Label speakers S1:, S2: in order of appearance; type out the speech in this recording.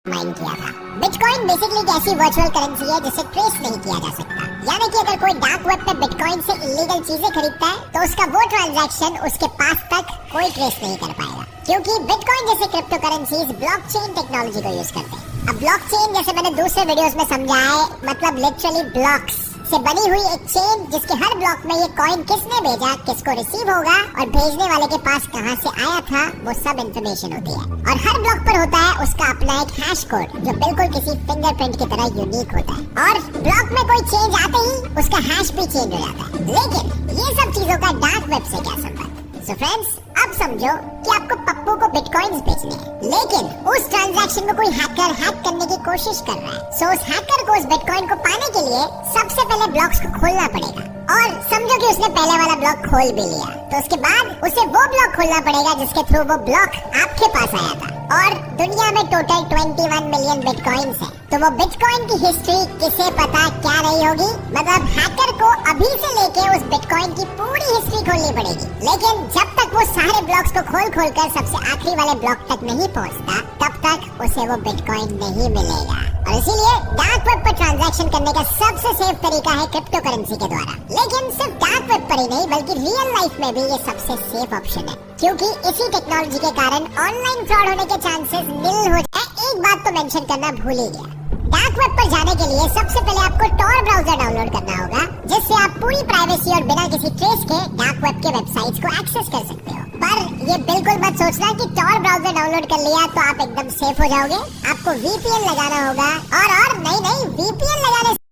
S1: Mine किया था। Bitcoin basically एक ऐसी वर्चुअल करेंसी है जिसे ट्रेस नहीं किया जा सकता। यानी कि अगर कोई डार्क वेब पे बिटकॉइन से इलीगल चीजें खरीदता है तो उसका वो ट्रांजैक्शन उसके पास तक कोई ट्रेस नहीं कर पाएगा, क्योंकि बिटकॉइन जैसे क्रिप्टो करेंसीज ब्लॉकचेन टेक्नोलॉजी को यूज करते हैं। अब ब्लॉकचेन जैसे मैंने दूसरे वीडियोस में समझाया है, मतलब लिटरली ब्लॉक्स से बनी हुई एक चेन जिसके हर ब्लॉक में ये कॉइन किसने भेजा, किसको रिसीव होगा और भेजने वाले के पास कहां से आया था, वो सब इंफॉर्मेशन होती है। और हर ब्लॉक पर होता है उसका अपना एक हैश कोड जो बिल्कुल किसी फिंगरप्रिंट की तरह यूनिक होता है। और ब्लॉक में कोई चेंज आते ही उसका हैश भी चेंज हो जाता है। लेकिन ये सब चीजों का डार्क वेब से क्या संबंध? सो फ्रेंड्स, अब समझो कि आपको पप्पू को बिटकॉइंस बेचने हैं, लेकिन उस ट्रांजैक्शन में कोई हैकर हैक करने की कोशिश कर रहा है। सो उस हैकर को उस बिटकॉइन को पाने के लिए सबसे पहले ब्लॉक्स को खोलना पड़ेगा। और समझो कि उसने पहले वाला ब्लॉक खोल भी लिया, तो उसके बाद उसे वो ब्लॉक खोलना पड़ेगा जिसके थ्रू वो ब्लॉक आपके पास आया था। और दुनिया में टोटल 21 मिलियन बिटकॉइंस है, तो वो बिटकॉइन की हिस्ट्री किसे पता क्या रही होगी? मतलब हैकर को अभी से लेके उस बिटकॉइन की पूरी हिस्ट्री खोलनी पड़ेगी। लेकिन जब तक वो सारे ब्लॉक्स को खोल कर सबसे आखिरी वाले ब्लॉक तक नहीं पहुंचता, तब तक उसे वो बिटकॉइन नहीं मिलेगा। और इसीलिए डार्क वेब पर ट्रांजैक्शन करने का सबसे सेफ तरीका है क्रिप्टो करेंसी के द्वारा। लेकिन सिर्फ डार्क वेब पर ही नहीं, बल्कि रियल लाइफ में भी ये सबसे सेफ ऑप्शन है, क्योंकि इसी टेक्नोलॉजी के कारण ऑनलाइन फ्रॉड होने के चांसेस नील हो जाए। एक बात तो मेंशन करना भूल ही गया, डार्क वेब पर जाने के लिए सबसे पहले आपको टॉर ब्राउजर डाउनलोड करना होगा, जिससे आप पूरी प्राइवेसी और बिना किसी ट्रेस के डार्क वेब के वेबसाइट्स को एक्सेस कर सकते हो। पर ये बिल्कुल मत सोचना कि टॉर ब्राउजर डाउनलोड कर लिया तो आप एकदम सेफ हो जाओगे। आपको वीपीएन लगाना होगा और नहीं, वीपीएन लगाने